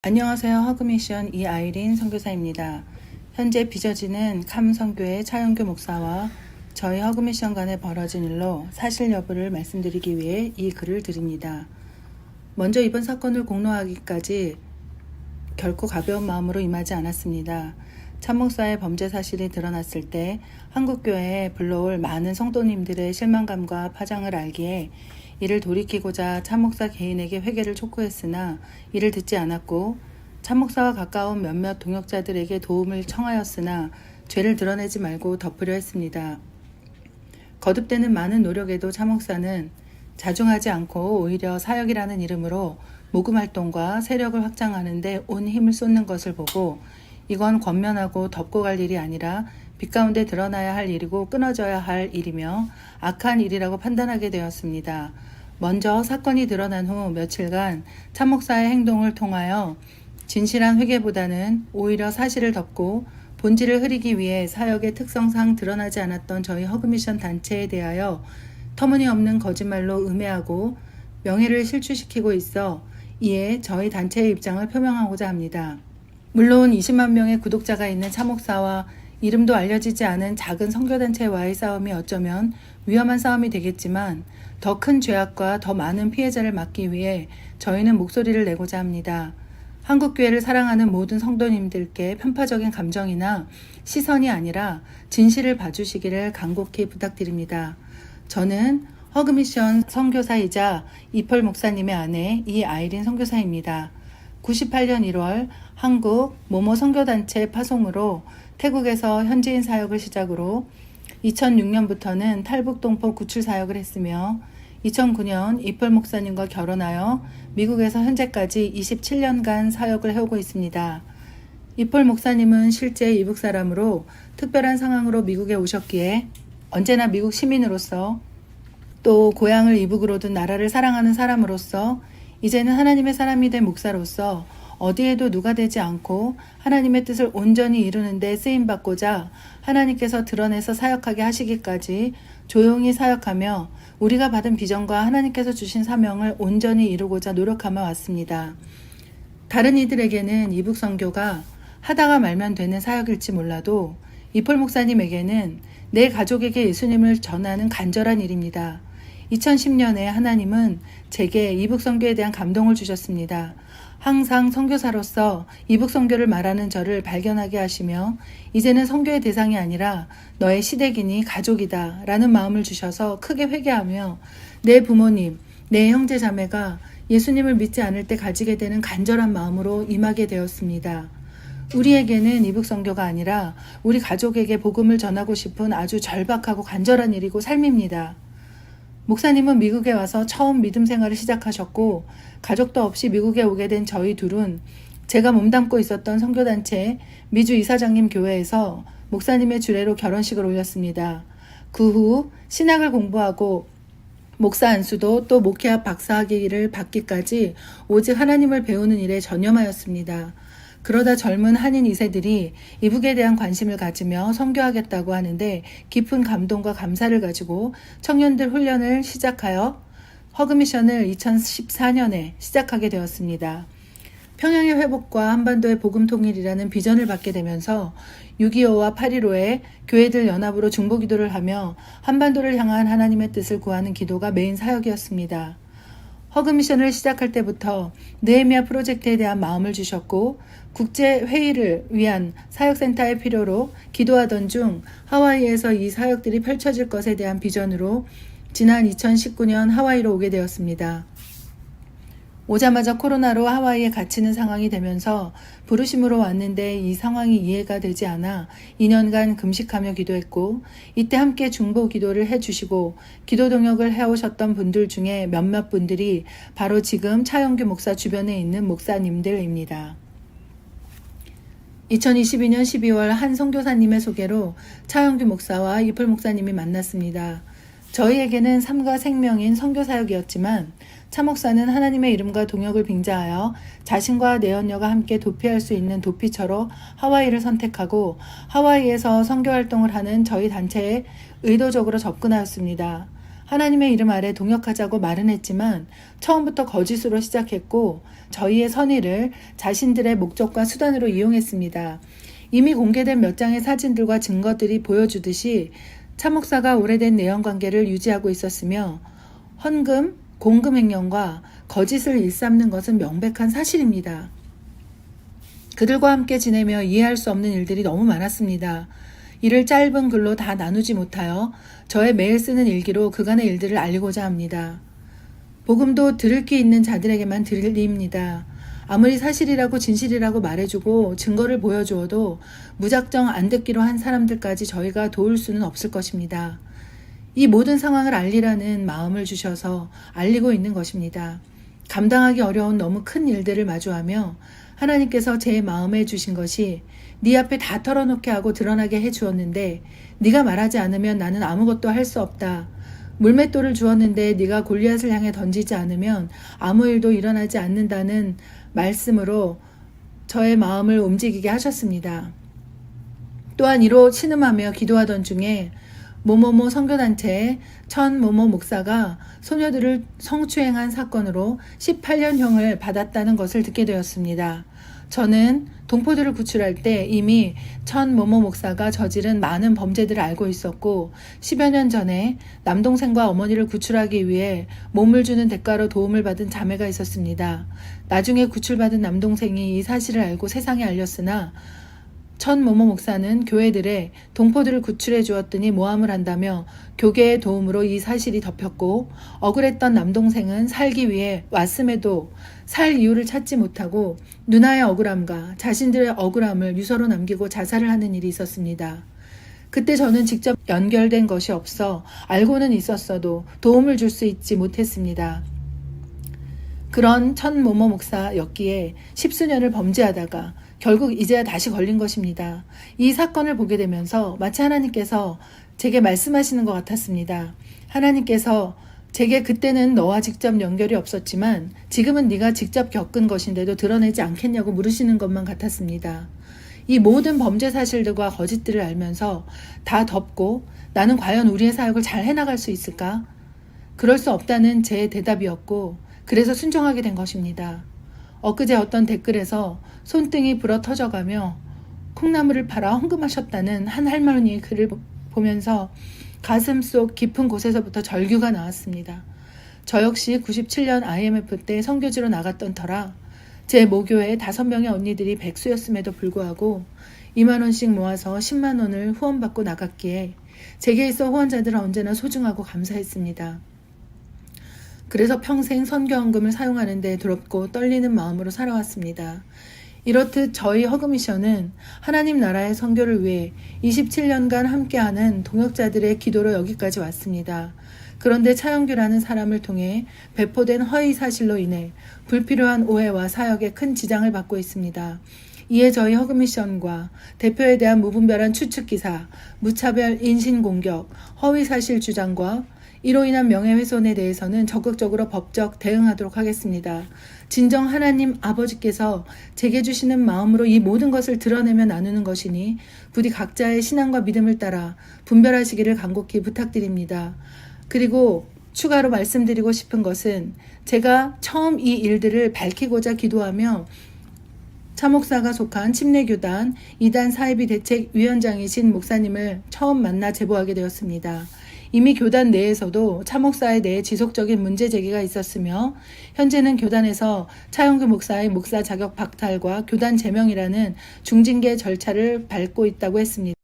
안녕하세요. 허그미션 이아이린 선교사입니다. 현재 빚어지는 캄 선교회 차영규 목사와 저희 허그미션 간에 벌어진 일로 사실 여부를 말씀드리기 위해 이 글을 드립니다. 먼저 이번 사건을 공로하기까지 결코 가벼운 마음으로 임하지 않았습니다. 참 목사의 범죄 사실이 드러났을 때 한국교회에 불러올 많은 성도님들의 실망감과 파장을 알기에 이를 돌이키고자 참 목사 개인에게 회개를 촉구했으나 이를 듣지 않았고 참 목사와 가까운 몇몇 동역자들에게 도움을 청하였으나 죄를 드러내지 말고 덮으려 했습니다. 거듭되는 많은 노력에도 참 목사는 자중하지 않고 오히려 사역이라는 이름으로 모금 활동과 세력을 확장하는 데 온 힘을 쏟는 것을 보고 이건 권면하고 덮고 갈 일이 아니라 빛 가운데 드러나야 할 일이고 끊어져야 할 일이며 악한 일이라고 판단하게 되었습니다. 먼저 사건이 드러난 후 며칠간 참 목사의 행동을 통하여 진실한 회개보다는 오히려 사실을 덮고 본질을 흐리기 위해 사역의 특성상 드러나지 않았던 저희 허그미션 단체에 대하여 터무니없는 거짓말로 음해하고 명예를 실추시키고 있어 이에 저희 단체의 입장을 표명하고자 합니다. 물론 20만 명의 구독자가 있는 참 목사와 이름도 알려지지 않은 작은 선교단체와의 싸움이 어쩌면 위험한 싸움이 되겠지만 더 큰 죄악과 더 많은 피해자를 막기 위해 저희는 목소리를 내고자 합니다. 한국교회를 사랑하는 모든 성도님들께 편파적인 감정이나 시선이 아니라 진실을 봐주시기를 간곡히 부탁드립니다. 저는 허그미션 선교사이자 이펄 목사님의 아내 이아이린 선교사입니다. 98년 1월 한국 모모 선교단체 파송으로 태국에서 현지인 사역을 시작으로 2006년부터는 탈북동포 구출 사역을 했으며 2009년 이펄 목사님과 결혼하여 미국에서 현재까지 27년간 사역을 해오고 있습니다. 이펄 목사님은 실제 이북 사람으로 특별한 상황으로 미국에 오셨기에 언제나 미국 시민으로서 또 고향을 이북으로 둔 나라를 사랑하는 사람으로서 이제는 하나님의 사람이 된 목사로서 어디에도 누가 되지 않고 하나님의 뜻을 온전히 이루는 데 쓰임받고자 하나님께서 드러내서 사역하게 하시기까지 조용히 사역하며 우리가 받은 비전과 하나님께서 주신 사명을 온전히 이루고자 노력하며 왔습니다. 다른 이들에게는 이북 선교가 하다가 말면 되는 사역일지 몰라도 이펄 목사님에게는 내 가족에게 예수님을 전하는 간절한 일입니다. 2010년에 하나님은 제게 이북 선교에 대한 감동을 주셨습니다. 항상 선교사로서 이북 선교를 말하는 저를 발견하게 하시며 이제는 선교의 대상이 아니라 너의 시댁이니 가족이다 라는 마음을 주셔서 크게 회개하며 내 부모님, 내 형제 자매가 예수님을 믿지 않을 때 가지게 되는 간절한 마음으로 임하게 되었습니다. 우리에게는 이북 선교가 아니라 우리 가족에게 복음을 전하고 싶은 아주 절박하고 간절한 일이고 삶입니다. 목사님은 미국에 와서 처음 믿음 생활을 시작하셨고 가족도 없이 미국에 오게 된 저희 둘은 제가 몸담고 있었던 선교단체 미주 이사장님 교회에서 목사님의 주례로 결혼식을 올렸습니다. 그 후 신학을 공부하고 목사 안수도 또 목회학 박사학위를 받기까지 오직 하나님을 배우는 일에 전념하였습니다. 그러다 젊은 한인 2세들이 이북에 대한 관심을 가지며 선교하겠다고 하는데 깊은 감동과 감사를 가지고 청년들 훈련을 시작하여 허그미션을 2014년에 시작하게 되었습니다. 평양의 회복과 한반도의 복음 통일이라는 비전을 받게 되면서 6.25와 8.15에 교회들 연합으로 중보기도를 하며 한반도를 향한 하나님의 뜻을 구하는 기도가 메인 사역이었습니다. 허그미션을 시작할 때부터 느헤미야 프로젝트에 대한 마음을 주셨고 국제회의를 위한 사역센터의 필요로 기도하던 중 하와이에서 이 사역들이 펼쳐질 것에 대한 비전으로 지난 2019년 하와이로 오게 되었습니다. 오자마자 코로나로 하와이에 갇히는 상황이 되면서 부르심으로 왔는데 이 상황이 이해가 되지 않아 2년간 금식하며 기도했고 이때 함께 중보 기도를 해주시고 기도 동역을 해오셨던 분들 중에 몇몇 분들이 바로 지금 차영규 목사 주변에 있는 목사님들입니다. 2022년 12월 한 선교사님의 소개로 차영규 목사와 이펄 목사님이 만났습니다. 저희에게는 삶과 생명인 선교사역이었지만 차 목사는 하나님의 이름과 동역을 빙자하여 자신과 내연녀가 함께 도피할 수 있는 도피처로 하와이를 선택하고 하와이에서 선교활동을 하는 저희 단체에 의도적으로 접근하였습니다. 하나님의 이름 아래 동역하자고 말은 했지만 처음부터 거짓으로 시작했고 저희의 선의를 자신들의 목적과 수단으로 이용했습니다. 이미 공개된 몇 장의 사진들과 증거들이 보여주듯이 차 목사가 오래된 내연관계를 유지하고 있었으며 헌금, 공금 횡령과 거짓을 일삼는 것은 명백한 사실입니다. 그들과 함께 지내며 이해할 수 없는 일들이 너무 많았습니다. 이를 짧은 글로 다 나누지 못하여 저의 매일 쓰는 일기로 그간의 일들을 알리고자 합니다. 복음도 들을 귀 있는 자들에게만 들립니다. 아무리 사실이라고 진실이라고 말해주고 증거를 보여주어도 무작정 안 듣기로 한 사람들까지 저희가 도울 수는 없을 것입니다. 이 모든 상황을 알리라는 마음을 주셔서 알리고 있는 것입니다. 감당하기 어려운 너무 큰 일들을 마주하며 하나님께서 제 마음에 주신 것이 네 앞에 다 털어놓게 하고 드러나게 해주었는데 네가 말하지 않으면 나는 아무것도 할 수 없다. 물맷돌을 주었는데 네가 골리앗을 향해 던지지 않으면 아무 일도 일어나지 않는다는 말씀으로 저의 마음을 움직이게 하셨습니다. 또한 이로 신음하며 기도하던 중에 모모모 선교단체의 천모모 목사가 소녀들을 성추행한 사건으로 18년형을 받았다는 것을 듣게 되었습니다. 저는 동포들을 구출할 때 이미 천모모 목사가 저지른 많은 범죄들을 알고 있었고 10여 년 전에 남동생과 어머니를 구출하기 위해 몸을 주는 대가로 도움을 받은 자매가 있었습니다. 나중에 구출받은 남동생이 이 사실을 알고 세상에 알렸으나 천모모 목사는 교회들에 동포들을 구출해 주었더니 모함을 한다며 교계의 도움으로 이 사실이 덮였고 억울했던 남동생은 살기 위해 왔음에도 살 이유를 찾지 못하고 누나의 억울함과 자신들의 억울함을 유서로 남기고 자살을 하는 일이 있었습니다. 그때 저는 직접 연결된 것이 없어 알고는 있었어도 도움을 줄 수 있지 못했습니다. 그런 천모모 목사였기에 10수년을 범죄하다가 결국 이제야 다시 걸린 것입니다. 이 사건을 보게 되면서 마치 하나님께서 제게 말씀하시는 것 같았습니다. 하나님께서 제게 그때는 너와 직접 연결이 없었지만 지금은 네가 직접 겪은 것인데도 드러내지 않겠냐고 물으시는 것만 같았습니다. 이 모든 범죄 사실들과 거짓들을 알면서 다 덮고 나는 과연 우리의 사역을 잘 해나갈 수 있을까? 그럴 수 없다는 제 대답이었고 그래서 순종하게 된 것입니다. 엊그제 어떤 댓글에서 손등이 불어 터져가며 콩나물을 팔아 헌금하셨다는 한 할머니의 글을 보면서 가슴 속 깊은 곳에서부터 절규가 나왔습니다. 저 역시 97년 IMF 때 선교지로 나갔던 터라 제 모교에 5명의 언니들이 백수였음에도 불구하고 2만 원씩 모아서 10만 원을 후원받고 나갔기에 제게 있어 후원자들은 언제나 소중하고 감사했습니다. 그래서 평생 선교헌금을 사용하는 데 두렵고 떨리는 마음으로 살아왔습니다. 이렇듯 저희 허그미션은 하나님 나라의 선교를 위해 27년간 함께하는 동역자들의 기도로 여기까지 왔습니다. 그런데 차영규라는 사람을 통해 배포된 허위 사실로 인해 불필요한 오해와 사역에 큰 지장을 받고 있습니다. 이에 저희 허그미션과 대표에 대한 무분별한 추측기사, 무차별 인신공격, 허위사실 주장과 이로 인한 명예훼손에 대해서는 적극적으로 법적 대응하도록 하겠습니다. 진정 하나님 아버지께서 제게 주시는 마음으로 이 모든 것을 드러내며 나누는 것이니 부디 각자의 신앙과 믿음을 따라 분별하시기를 간곡히 부탁드립니다. 그리고 추가로 말씀드리고 싶은 것은 제가 처음 이 일들을 밝히고자 기도하며 차 목사가 속한 침례교단 2단 사이비 대책위원장이신 목사님을 처음 만나 제보하게 되었습니다. 이미 교단 내에서도 차 목사에 대해 지속적인 문제 제기가 있었으며 현재는 교단에서 차영규 목사의 목사 자격 박탈과 교단 제명이라는 중징계 절차를 밟고 있다고 했습니다.